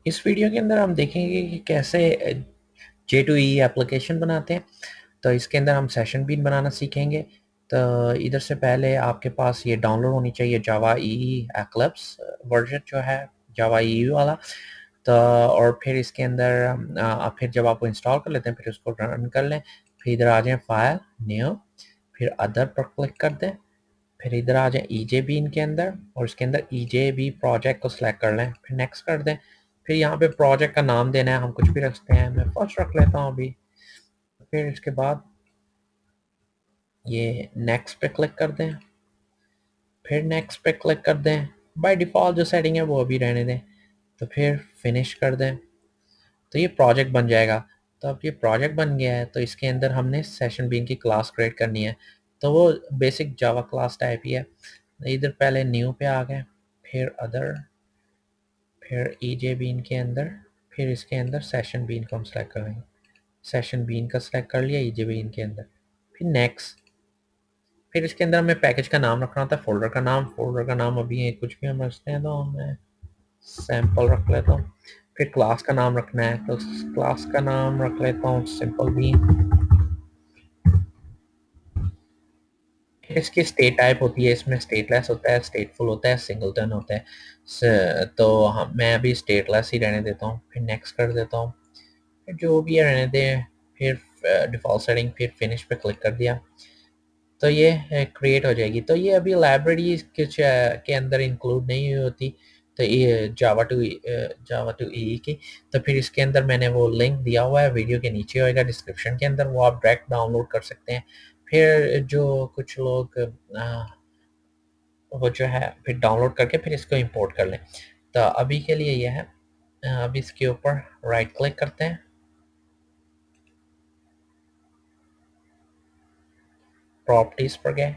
इस वीडियो के अंदर हम देखेंगे कि कैसे J2EE एप्लीकेशन बनाते हैं। तो इसके अंदर हम सेशन बीन बनाना सीखेंगे। तो इधर से पहले आपके पास ये डाउनलोड होनी चाहिए जावा ई एक्लिप्स वर्जन जो है जावा ई वाला। तो और फिर इसके अंदर फिर जब आपको इंस्टॉल कर लेते हैं फिर उसको रन कर लें। फिर इधर आ जाएं फाइल न्यू, फिर अदर पर क्लिक कर दें। फिर इधर आ जाएं EJB के अंदर और इसके अंदर EJB प्रोजेक्ट को सिलेक्ट कर लें, फिर नेक्स्ट कर दें। फिर यहाँ पे प्रोजेक्ट का नाम देना है, हम कुछ भी रखते हैं, मैं फर्स्ट रख लेता हूँ अभी। फिर इसके बाद ये नेक्स्ट पे क्लिक कर दें, फिर नेक्स्ट पे क्लिक कर दें। बाय डिफ़ॉल्ट जो सेटिंग है वो अभी रहने दें। तो फिर फिनिश कर दें। तो ये प्रोजेक्ट बन जाएगा। तो अब ये प्रोजेक्ट बन गया है तो इसके अंदर हमने सेशन बीन की क्लास क्रिएट करनी है। तो वो बेसिक जावा क्लास टाइप ही है। इधर पहले न्यू पे आ गए, फिर अदर, फिर EJ बीन के अंदर, फिर इसके अंदर सेशन बीन को हम सेलेक्ट करेंगे। सेशन बीन का सेलेक्ट कर लिया EJ बीन के अंदर, फिर नेक्स्ट। फिर इसके अंदर हमें पैकेज का नाम रखना होता है, फोल्डर का नाम अभी कुछ भी हम रखते हैं, तो मैं सैम्पल रख लेता हूँ। फिर क्लास का नाम रखना है तो क्लास का नाम रख लेता हूँ सिंपल बीन। इसकी स्टेट टाइप होती है, इसमें स्टेटलेस होता है, स्टेटफुल होता है, सिंगलटन होता है। तो हम मैं अभी स्टेटलेस ही रहने देता हूँ, फिर नेक्स्ट कर देता हूँ। फिर जो भी है रहने दें, फिर डिफ़ॉल्ट सेटिंग, फिर फिनिश पे क्लिक कर दिया। तो ये क्रिएट हो जाएगी। तो ये अभी लाइब्रेरी कुछ के अंदर इंक्लूड नहीं हुई होती, तो ये जावा टू ई की। तो फिर इसके अंदर मैंने वो लिंक दिया हुआ है, वीडियो के नीचे होएगा डिस्क्रिप्शन के अंदर, वो आप डायरेक्ट डाउनलोड कर सकते हैं। फिर जो कुछ लोग वो जो है फिर डाउनलोड करके फिर इसको इंपोर्ट कर लें। तो अभी के लिए ये है। अभी इसके ऊपर राइट क्लिक करते हैं, प्रॉपर्टीज पर गए,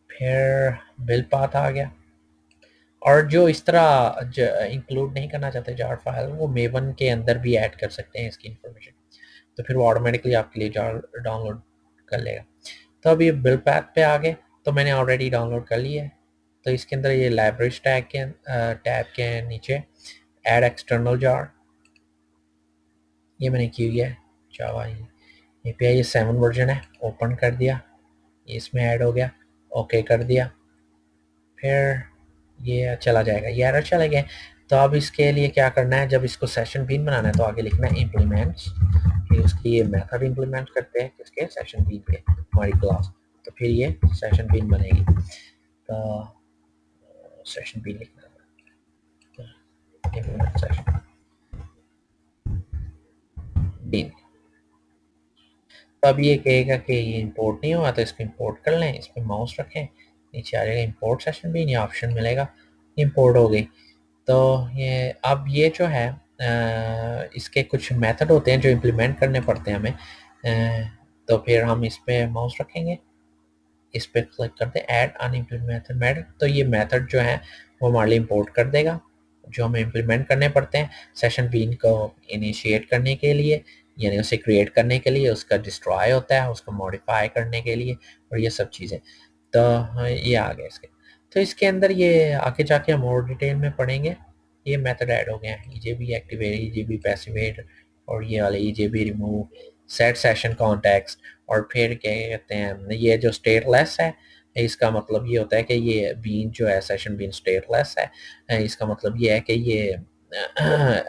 फिर बिल पाथ आ गया। और जो इस तरह इंक्लूड नहीं करना चाहते जार फाइल, वो मेवन के अंदर भी ऐड कर सकते हैं इसकी इंफॉर्मेशन। तो फिर वो ऑटोमेटिकली आपके लिए जार डाउनलोड कर लेगा। तो अब ये बिल पैथ पे आ गए, तो मैंने ऑलरेडी डाउनलोड कर लिया है। तो इसके अंदर ये लाइब्रेरी टैब के नीचे ऐड एक्सटर्नल जार, ये मैंने की हुई है जावा API, ये 7 वर्जन है, ओपन कर दिया, ये इसमें ऐड हो गया, ओके कर दिया। फिर ये चला जाएगा, ये एरर चले गए। तो अब इसके लिए क्या करना है, जब इसको सेशन बीन बनाना है तो आगे लिखना है इम्प्लीमेंट्स, फिर उसकी ये मेथड इम्प्लीमेंट करते हैं किसके, सेशन बीन पे, हमारी क्लास। तो फिर ये सेशन बीन बनेगी। तो सेशन बीन लिखना है, इम्प्लीमेंट सेशन बीन। तो अब ये कहेगा कि ये इंपोर्ट नहीं हुआ, तो इसको इंपोर्ट कर लें, इस पर माउस रखें, नीचे आ जाएगा इंपोर्ट सेशन बीन, ये ऑप्शन मिलेगा, इंपोर्ट हो गई। तो ये अब ये जो है इसके कुछ मेथड होते हैं जो इम्प्लीमेंट करने पड़ते हैं हमें। तो फिर हम इस पे माउस रखेंगे, इस पे क्लिक करते हैं ऐड अनइम्प्लीमेंटेड मेथड। तो ये मेथड जो है वो हमारे लिए इम्पोर्ट कर देगा, जो हमें इम्प्लीमेंट करने पड़ते हैं सेशन बीन को इनिशिएट करने के लिए, यानी उसे क्रिएट करने के लिए, उसका डिस्ट्रॉय होता है उसको मॉडिफाई करने के लिए, और ये सब चीज़ें। तो ये आ गया इसके। तो इसके अंदर ये आगे जाके हम और डिटेल में पढ़ेंगे। ये मेथड ऐड हो गए हैं, EJB एक्टिवेट, EJB पैसिवेट, और ये वाले EJB remove, set session context. और फिर क्या कहते हैं, ये जो स्टेटलेस है, इसका मतलब ये होता है कि ये बीन जो है सेशन बीन स्टेटलेस है। इसका मतलब ये है कि ये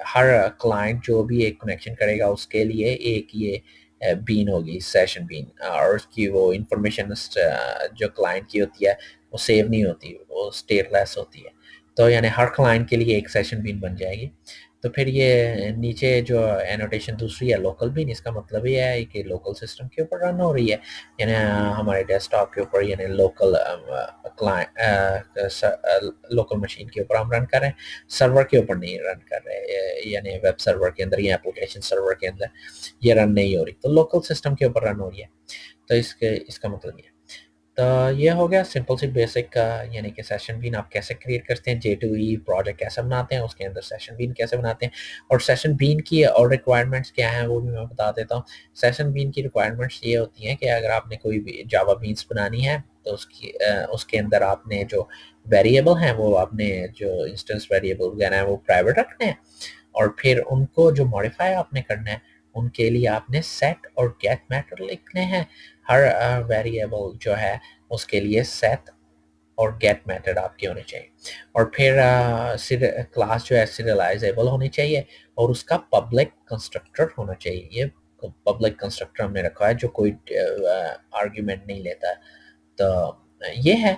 हर क्लाइंट जो भी एक कनेक्शन करेगा उसके लिए एक ये बीन होगी सेशन बीन, और उसकी वो इंफॉर्मेशन जो क्लाइंट की होती है वो सेव नहीं होती, वो स्टेटलेस होती है। तो यानी हर क्लाइंट के लिए एक सेशन बीन बन जाएगी। तो फिर ये नीचे जो एनोटेशन दूसरी है लोकल बीन, इसका मतलब ये है कि लोकल सिस्टम के ऊपर रन हो रही है, यानी हमारे डेस्कटॉप के ऊपर, यानी लोकल क्लाइंट लोकल मशीन के ऊपर हम रन कर रहे हैं, सर्वर के ऊपर नहीं रन कर रहे, यानी वेब सर्वर के अंदर या एप्लीकेशन सर्वर के अंदर ये रन नहीं हो रही, तो लोकल सिस्टम के ऊपर रन हो रही है। तो इसका मतलब ये है। तो ये हो गया सिंपल सी बेसिक यानी कि सेशन बीन आप कैसे क्रिएट करते हैं, J2E प्रोजेक्ट कैसे बनाते हैं, उसके अंदर सेशन बीन कैसे बनाते हैं, और सेशन बीन की और रिक्वायरमेंट्स क्या हैं वो भी मैं बता देता हूँ। सेशन बीन की रिक्वायरमेंट्स ये होती हैं कि अगर आपने कोई भी जावा बीन्स बनानी है तो उसके अंदर आपने जो वेरिएबल हैं वो आपने जो इंस्टेंस वेरिएबल वगैरह है वो प्राइवेट रखने हैं, और फिर उनको जो मॉडिफाई आपने करना है उनके लिए आपने सेट और गेट मेथड लिखने हैं। हर वेरिएबल जो है उसके लिए सेट और गेट मेथड आपके होने चाहिए, और फिर क्लास जो है सीरियलाइजेबल होनी चाहिए, और उसका पब्लिक कंस्ट्रक्टर होना चाहिए। ये पब्लिक कंस्ट्रक्टर हमने रखा है जो कोई आर्ग्यूमेंट नहीं लेता है। तो ये है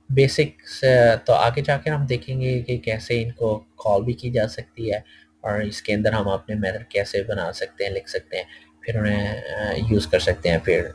बेसिक्स। तो आगे जाकर हम देखेंगे कि कैसे इनको कॉल भी की जा सकती है, और इसके अंदर हम अपने मेथड कैसे बना सकते हैं, लिख सकते हैं, फिर उन्हें यूज़ कर सकते हैं फिर